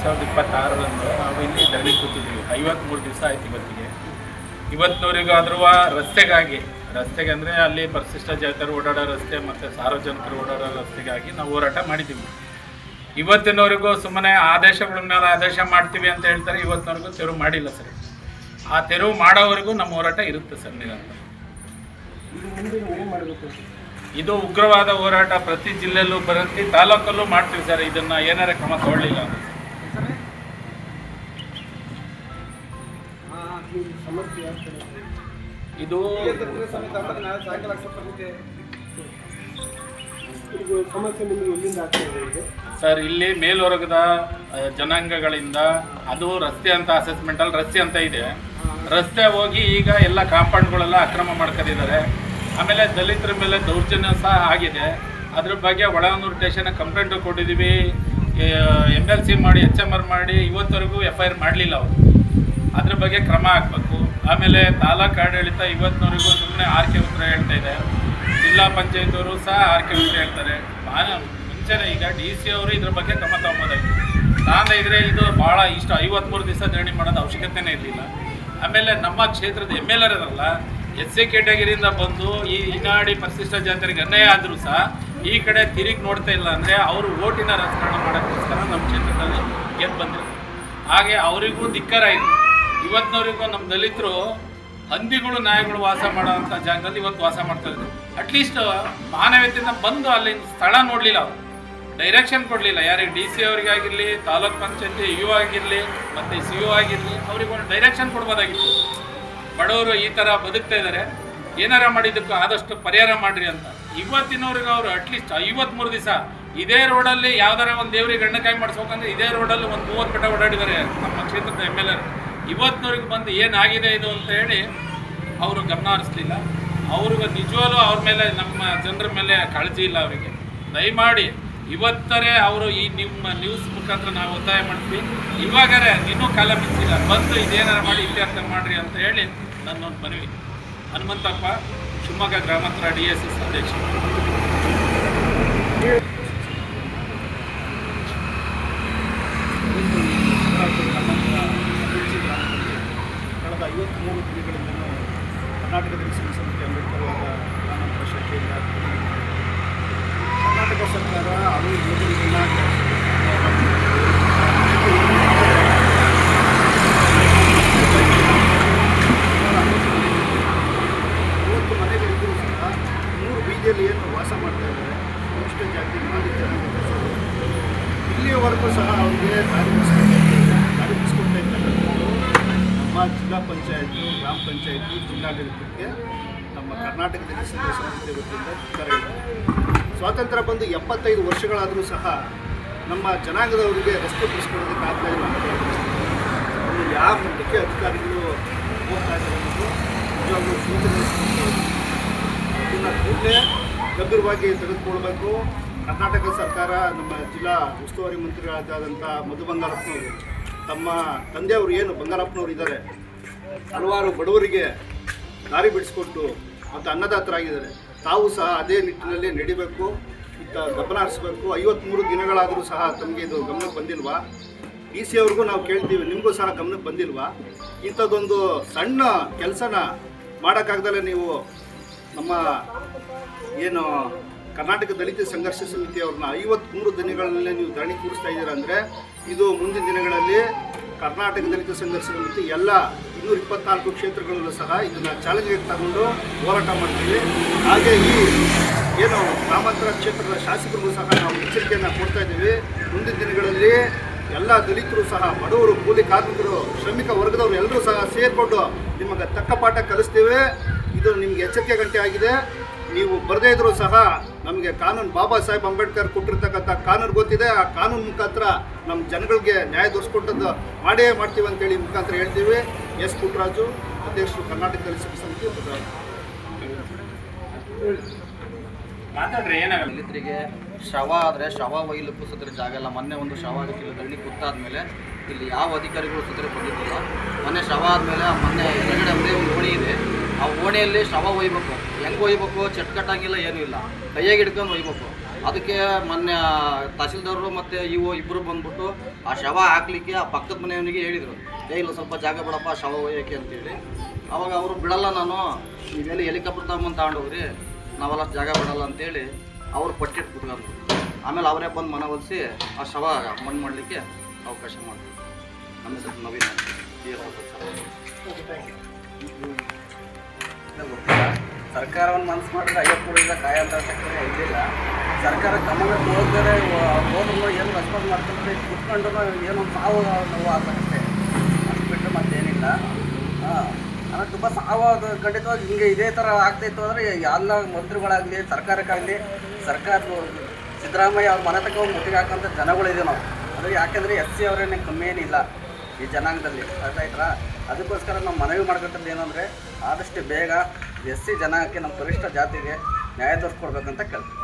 2026ರಂದು ನಾವು ಇಲ್ಲಿ ಧರಣಿ ಕೂತಿದ್ದೀವಿ. 53 ದಿವಸ ಆಯ್ತು ಇವತ್ತಿಗೆ. ಇವತ್ತಿನವರೆಗೂ ಆದ್ರೂ ರಸ್ತೆಗೆ ಅಂದರೆ ಅಲ್ಲಿ ಪರಿಶಿಷ್ಟ ಜಾತಿಯರು ಓಡಾಡೋ ರಸ್ತೆ ಮತ್ತು ಸಾರ್ವಜನಿಕರು ಓಡಾಡೋ ರಸ್ತೆಗಾಗಿ ನಾವು ಹೋರಾಟ ಮಾಡಿದ್ದೀವಿ. ಇವತ್ತಿನವರೆಗೂ ಸುಮ್ಮನೆ ಆದೇಶಗಳ ಮೇಲೆ ಆದೇಶ ಮಾಡ್ತೀವಿ ಅಂತ ಹೇಳ್ತಾರೆ. ಇವತ್ತಿನವರೆಗೂ ತೆರವು ಮಾಡಿಲ್ಲ ಸರ್. ಆ ತೆರವು ಮಾಡೋವರೆಗೂ ನಮ್ಮ ಹೋರಾಟ ಇರುತ್ತೆ ಸರ್ ನಿರಂತರ. ಇದು ಉಗ್ರವಾದ ಹೋರಾಟ ಪ್ರತಿ ಜಿಲ್ಲೆಯಲ್ಲೂ ಪ್ರತಿ ತಾಲೂಕಲ್ಲೂ ಮಾಡ್ತೀವಿ ಸರ್. ಇದನ್ನು ಏನಾರ ಕ್ರಮ ತಗೊಳ್ಳಿಲ್ಲ ಇದು ಸರ್ ಇಲ್ಲಿ ಮೇಲ್ವರ್ಗದ ಜನಾಂಗಗಳಿಂದ ಅದು ರಸ್ತೆ ಅಂತ ಅಸೆಸ್ಮೆಂಟಲ್ಲಿ ರಸ್ತೆ ಅಂತ ಇದೆ. ರಸ್ತೆ ಹೋಗಿ ಈಗ ಎಲ್ಲ ಕಾಂಪೌಂಡ್ಗಳೆಲ್ಲ ಅಕ್ರಮ ಮಾಡ್ಕೊಂಡಿದ್ದಾರೆ. ಆಮೇಲೆ ದಲಿತರ ಮೇಲೆ ದೌರ್ಜನ್ಯ ಸಹ ಆಗಿದೆ. ಅದ್ರ ಬಗ್ಗೆ ಒಳನೂರು ಸ್ಟೇಷನ್ ಕಂಪ್ಲೇಂಟು ಕೊಟ್ಟಿದ್ದೀವಿ. MLC ಮಾಡಿ HMR ಮಾಡಿ ಇವತ್ತವರೆಗೂ FIR ಮಾಡಲಿಲ್ಲ ಅವರು. ಅದ್ರ ಬಗ್ಗೆ ಕ್ರಮ ಆಗಬೇಕು. ಆಮೇಲೆ ತಾಲೂಕು ಆಡಳಿತ ಇವತ್ತಿನವರೆಗೂ ಸುಮ್ಮನೆ ಆರ್ಕೆ ಉತ್ತರ ಹೇಳ್ತಾ ಇದೆ. ಜಿಲ್ಲಾ ಪಂಚಾಯತ್ ಸಹ ಆರ್ಕೆ ಉತ್ತರ ಹೇಳ್ತಾರೆ. ಮುಂಚೆನೇ ಈಗ DC ಅವರು ಇದ್ರ ಬಗ್ಗೆ ಕ್ರಮ ತಗೊಂಬೋದಾಗಿತ್ತು. ಇದ್ರೆ ಇದು ಭಾಳ 53 ದಿವಸ ಧರಣಿ ಮಾಡೋದು ಅವಶ್ಯಕತೆನೇ ಇರಲಿಲ್ಲ. ಆಮೇಲೆ ನಮ್ಮ ಕ್ಷೇತ್ರದ MLA ಇರಲ್ಲ SC ಕ್ಯಾಟಗರಿಯಿಂದ ಬಂದು ಈ ಇನಾಡಿ ಪರಿಶಿಷ್ಟ ಜಾತಿಯರಿಗೆ ಅನ್ಯಾಯ ಆದರೂ ಸಹ ಈ ಕಡೆ ತಿರುಗಿ ನೋಡ್ತಾ ಇಲ್ಲ ಅಂದರೆ ಅವರು ಓಟಿನ ರಾಜಕಾರಣ ಮಾಡೋಕ್ಕೋಸ್ಕರ ನಮ್ಮ ಕ್ಷೇತ್ರದಲ್ಲಿ ಗೆದ್ದು ಬಂದಿದ್ದಾರೆ. ಹಾಗೆ ಅವರಿಗೂ ಧಿಕ್ಕಾರ ಇದೆ. ಇವತ್ತಿನವರಿಗೂ ನಮ್ಮ ದಲಿತರು ಹಂದಿಗಳು ನಾಯಿಗಳು ವಾಸ ಮಾಡೋವಂಥ ಜಾಗದಲ್ಲಿ ಇವತ್ತು ವಾಸ ಮಾಡ್ತಾ ಇದ್ದಾರೆ. ಅಟ್ಲೀಸ್ಟ್ ಮಾನವೀಯತೆಯಿಂದ ಬಂದು ಅಲ್ಲಿ ಸ್ಥಳ ನೋಡಲಿಲ್ಲ, ಅವರು ಡೈರೆಕ್ಷನ್ ಕೊಡಲಿಲ್ಲ. ಯಾರಿಗೆ DC ಅವರಿಗಾಗಿರಲಿ, ತಾಲೂಕ್ ಪಂಚಾಯತಿ EO ಆಗಿರಲಿ ಮತ್ತು CO ಆಗಿರಲಿ, ಅವ್ರಿಗೊಂದು ಡೈರೆಕ್ಷನ್ ಕೊಡ್ಬೋದಾಗಿತ್ತು. ಬಡವರು ಈ ಥರ ಬದುಕ್ತಾ ಇದ್ದಾರೆ, ಏನಾರ ಮಾಡಿದ್ದಕ್ಕೂ ಆದಷ್ಟು ಪರಿಹಾರ ಮಾಡಿರಿ ಅಂತ. ಇವತ್ತಿನವ್ರಿಗೆ ಅವರು ಅಟ್ಲೀಸ್ಟ್ 53 ದಿವಸ ಇದೇ ರೋಡಲ್ಲಿ ಯಾವ್ದಾರ ಒಂದು ದೇವ್ರಿಗೆ ಗಣ್ಣಕಾಯಿ ಮಾಡಿಸ್ಬೇಕಂದ್ರೆ ಇದೇ ರೋಡಲ್ಲಿ ಒಂದು 30 ಬೆಟ್ಟ ಓಡಾಡಿದ್ದಾರೆ ನಮ್ಮ ಕ್ಷೇತ್ರದ MLA. ಇವತ್ತಿನವ್ರಿಗೆ ಬಂದು ಏನಾಗಿದೆ ಇದು ಅಂತ ಹೇಳಿ ಅವರು ಗಮನ ಹರಿಸಲಿಲ್ಲ. ಅವ್ರಿಗೆ ನಿಜವಾಗ್ಲೂ ಅವ್ರ ಮೇಲೆ, ನಮ್ಮ ಜನರ ಮೇಲೆ ಕಾಳಜಿ ಇಲ್ಲ ಅವರಿಗೆ. ದಯಮಾಡಿ ಇವತ್ತರೇ ಅವರು ಈ ನಿಮ್ಮ ನ್ಯೂಸ್ ಮುಖಾಂತರ ನಾವು ಒತ್ತಾಯ ಮಾಡ್ತೀವಿ. ಇವಾಗರೇ ಇನ್ನೂ ಕಾಲ ಮಿಂಚಿಲ್ಲ, ಬಂದು ಇದೇನಾರು ಮಾಡಿ ಇತ್ಯರ್ಥ ಮಾಡಿರಿ ಅಂತ ಹೇಳಿ ನನ್ನೊಂದು ಮನವಿ. ಹನುಮಂತಪ್ಪ, ಶಿವಮೊಗ್ಗ ಗ್ರಾಮಾಂತರ DSS ಅಧ್ಯಕ್ಷ. ಕಳೆದ 53 ದಿನಗಳಿಂದ ಕರ್ನಾಟಕ ದಲಿತ ಸಮಿತಿ ಅಂಬೇಡ್ಕರ್ ಗ್ರಾಮಾಂತರ ಶಾಖೆಯಿಂದ ಕರ್ನಾಟಕ ಸರ್ಕಾರ ಅದು ಯೋಜನೆಗಳನ್ನ ಇವತ್ತು ಮನೆಗಳಿದ್ದರೂ ಸಹ 3 ಬೀದಿಯಲ್ಲಿ ಏನು ವಾಸ ಮಾಡ್ತಾ ಇದ್ದಾರೆ ಪರಿಶಿಷ್ಟ ಜಾತಿ ಇಲ್ಲಿಯವರೆಗೂ ಸಹ ಅವರಿಗೆ ಕಾರ್ಯನಿರ್ವಹಿಸ್ಕೊಳ್ತಾ ಇರ್ತಕ್ಕಂಥದ್ದು ನಮ್ಮ ಜಿಲ್ಲಾ ಪಂಚಾಯತ್, ಗ್ರಾಮ ಪಂಚಾಯತಿ, ಜಿಲ್ಲಾಡಳಿತಕ್ಕೆ ನಮ್ಮ ಕರ್ನಾಟಕ ದಲಿತ ಸಮಿತಿ ವತಿಯಿಂದ ಧಿಕ್ಕಾರ ಇದೆ. ಸ್ವಾತಂತ್ರ್ಯ ಬಂದು 75 ವರ್ಷಗಳಾದರೂ ಸಹ ನಮ್ಮ ಜನಾಂಗದವರಿಗೆ ರಸ್ತೆ ಬಿಡಿಸ್ಕೊಳ್ಳೋದಕ್ಕೆ ಆಗ್ತಾ ಇಲ್ಲ. ಯಾವ ಮಟ್ಟಕ್ಕೆ ಅಧಿಕಾರಿಗಳು ಹೋಗ್ತಾ ಇದ್ದಾರೆ ಅನ್ನೋದು ನಿಜವಾಗ್ಲೂ ಸೂಚನೆ. ಇದನ್ನು ಕೂಡಲೇ ಗಂಭೀರವಾಗಿ ತೆಗೆದುಕೊಳ್ಬೇಕು. ಕರ್ನಾಟಕ ಸರ್ಕಾರ, ನಮ್ಮ ಜಿಲ್ಲಾ ಉಸ್ತುವಾರಿ ಮಂತ್ರಿಗಳಾದಂಥ ಮಧು ಬಂಗಾರಪ್ಪನವರು, ತಮ್ಮ ತಂದೆಯವರು ಏನು ಬಂಗಾರಪ್ಪನವರು ಇದ್ದಾರೆ, ಹಲವಾರು ಬಡವರಿಗೆ ದಾರಿ ಬಿಡಿಸ್ಕೊಟ್ಟು ಮತ್ತು ಅನ್ನದಾತರಾಗಿದ್ದಾರೆ. ತಾವು ಸಹ ಅದೇ ನಿಟ್ಟಿನಲ್ಲಿ ನಡಿಬೇಕು, ಇತ್ತ ಗಮನ ಹರಿಸಬೇಕು. 53 ದಿನಗಳಾದರೂ ಸಹ ತಮಗೆ ಇದು ಗಮನಕ್ಕೆ ಬಂದಿಲ್ವಾ? DC ಅವ್ರಿಗೂ ನಾವು ಕೇಳ್ತೀವಿ, ನಿಮಗೂ ಸಹ ಗಮನಕ್ಕೆ ಬಂದಿಲ್ವಾ? ಇಂಥದ್ದೊಂದು ಸಣ್ಣ ಕೆಲಸನ ಮಾಡೋಕ್ಕಾಗ್ದಲೇ ನೀವು ನಮ್ಮ ಏನು ಕರ್ನಾಟಕ ದಲಿತ ಸಂಘರ್ಷ ಸಮಿತಿಯವ್ರನ್ನ 53 ದಿನಗಳಲ್ಲೇ ನೀವು ಧರಣಿ ಕೂರಿಸ್ತಾ ಇದ್ದೀರಾ ಅಂದರೆ ಇದು ಮುಂದಿನ ದಿನಗಳಲ್ಲಿ ಕರ್ನಾಟಕ ದಲಿತ ಸಂಘರ್ಷ ಸಮಿತಿ ಎಲ್ಲ 224 ಕ್ಷೇತ್ರಗಳಲ್ಲೂ ಸಹ ಇದನ್ನು ಚಾಲೆಂಜ್ಗೆ ತಗೊಂಡು ಹೋರಾಟ ಮಾಡ್ತೀವಿ. ಹಾಗೆ ಈ ಏನು ಗ್ರಾಮಾಂತರ ಕ್ಷೇತ್ರದ ಶಾಸಕರಿಗೂ ಸಹ ನಾವು ಎಚ್ಚರಿಕೆಯನ್ನು ಕೊಡ್ತಾ ಇದ್ದೀವಿ. ಮುಂದಿನ ದಿನಗಳಲ್ಲಿ ಎಲ್ಲ ದಲಿತರು ಸಹ, ಬಡವರು, ಕೂಲಿ ಕಾರ್ಮಿಕರು, ಶ್ರಮಿಕ ವರ್ಗದವರು ಎಲ್ಲರೂ ಸಹ ಸೇರಿಕೊಂಡು ನಿಮಗೆ ತಕ್ಕ ಪಾಠ ಕಲಿಸ್ತೀವಿ. ಇದು ನಿಮಗೆ ಎಚ್ಚರಿಕೆ ಗಂಟೆ ಆಗಿದೆ. ನೀವು ಬರದೇ ಇದ್ರೂ ಸಹ ನಮಗೆ ಕಾನೂನು, ಬಾಬಾ ಸಾಹೇಬ್ ಅಂಬೇಡ್ಕರ್ ಕೊಟ್ಟಿರ್ತಕ್ಕಂಥ ಕಾನೂನು ಗೊತ್ತಿದೆ. ಆ ಕಾನೂನು ಮುಖಾಂತರ ನಮ್ಮ ಜನಗಳಿಗೆ ನ್ಯಾಯ ದೊರಕಿಸ್ಕೊಟ್ಟದ್ದು ಮಾಡೇ ಮಾಡ್ತೀವಿ ಅಂತೇಳಿ ಮುಖಾಂತರ ಹೇಳ್ತೀವಿ. ಎಸ್ ಪುಟ್ಟರಾಜು, ಅಧ್ಯಕ್ಷರು, ಕರ್ನಾಟಕ ದಲಿತ ಸಮಿತಿ. ದಲಿತರಿಗೆ ಶವ ಆದರೆ ಶವ ಒಯ್ಲಿಕ್ಕೂ ಸುತ್ತರೆ ಜಾಗ ಇಲ್ಲ. ಮೊನ್ನೆ ಒಂದು ಶವ ಆಗಕ್ಕಿಲ್ಲ, ಧರಣಿ ಕೂತಾದ್ಮೇಲೆ ಇಲ್ಲಿ ಯಾವ ಅಧಿಕಾರಿಗಳು ಸುತ್ತರೆ ಬಂದಿದ್ದಿಲ್ಲ. ಮೊನ್ನೆ ಶವ ಆದಮೇಲೆ ಮೊನ್ನೆ ಎದುರುಗಡೆ ಒಂದೇ ಒಂದು ಓಣಿ ಇದೆ, ಆ ಓಣಿಯಲ್ಲಿ ಶವ ಒಯ್ಬೇಕು. ಹೆಂಗೆ ಒಯ್ಬೇಕು? ಚಟ್ಕಟ್ಟಾಗಿಲ್ಲ, ಏನೂ ಇಲ್ಲ, ಕೈಯಾಗಿ ಹಿಡ್ಕೊಂಡು ಒಯ್ಬೇಕು. ಅದಕ್ಕೆ ಮೊನ್ನೆ ತಹಸೀಲ್ದಾರರು ಮತ್ತು ಇವು ಇಬ್ಬರು ಬಂದ್ಬಿಟ್ಟು ಆ ಶವ ಹಾಕ್ಲಿಕ್ಕೆ ಆ ಪಕ್ಕದ ಮನೆಯವನಿಗೆ ಹೇಳಿದರು, ಇಲ್ಲ ಸ್ವಲ್ಪ ಜಾಗ ಬಿಡಪ್ಪ ಶವ ಒಯ್ಯೋಕ್ಕೆ ಅಂತೇಳಿ. ಅವಾಗ ಅವರು ಬಿಡಲ್ಲ, ನಾನು ನೀವೆಲ್ಲಿ ಹೆಲಿಕಾಪ್ಟರ್ ತಗೊಂಬಂದು ತಗೊಂಡೋಗ್ರಿ, ನಾವೆಲ್ಲ ಜಾಗ ಬಿಡಲ್ಲ ಅಂತೇಳಿ ಅವ್ರು ಪಟ್ಟಿಟ್ಟು ಕುತ್ಕೊಂಡ್ರು. ಆಮೇಲೆ ಅವರೇ ಬಂದು ಮನವೊಲಿಸಿ ಆ ಶವ ಮಣ್ಣು ಮಾಡಲಿಕ್ಕೆ ಅವಕಾಶ ಮಾಡಿದ್ರು. ನಮ್ಮ ಹೆಸರು ನವೀನ್ ಗೊತ್ತಿಲ್ಲ. ಸರ್ಕಾರವನ್ನು ಮನಸ್ಸು ಮಾಡಿದ್ರೆ 50 ಕೋಟಿಯಿಂದ ಕಾಯ ಅಂತ ಸಕ್ಕರೆ ಇದ್ದಿಲ್ಲ. ಸರ್ಕಾರ ಗಮನಕ್ಕೆ ಹೋದರೆ ಹೋದ್ರು ಏನು ರೆಸ್ಪಾನ್ಸ್ ಮಾಡ್ಕೊಂಡ್ರೆ ಕುತ್ಕೊಂಡು ಏನೋ ಸಾವು ನೋವು ಆಗ್ಬೇಕಷ್ಟೇ, ಅಷ್ಟು ಬಿಟ್ಟರೆ ಮತ್ತೇನಿಲ್ಲ. ಅಂದರೆ ತುಂಬ ಸಾವು ಖಂಡಿತವಾಗಿ ಹಿಂಗೆ ಇದೇ ಥರ ಆಗ್ತಾಯಿತ್ತು ಅಂದರೆ ಎಲ್ಲ ಮಂತ್ರಿಗಳಾಗಲಿ ಸರ್ಕಾರಕ್ಕಾಗಲಿ ಸಿದ್ದರಾಮಯ್ಯ ಅವ್ರ ಮನೆ ತಕ್ಕ ಮುಟ್ಟಿಗೆ ಹಾಕೋಂಥ ಜನಗಳಿದ್ದೀವಿ ನಾವು. ಅದು ಯಾಕೆಂದರೆ SC ಅವರೇನೆ ಕಮ್ಮಿ ಏನಿಲ್ಲ ಈ ಜನಾಂಗದಲ್ಲಿ, ಅರ್ಥ ಆಯ್ತಾ? ಅದಕ್ಕೋಸ್ಕರ ನಾವು ಮನವಿ ಮಾಡ್ಕೊಳ್ತದ್ದು ಏನಂದರೆ ಆದಷ್ಟು ಬೇಗ SC ಜನಾಂಗಕ್ಕೆ ನಮ್ಮ ಪರಿಷ್ಠ ಜಾತಿಗೆ ನ್ಯಾಯ ತೋರಿಸ್ಕೊಡ್ಬೇಕಂತ ಕೇಳ್ತೀವಿ.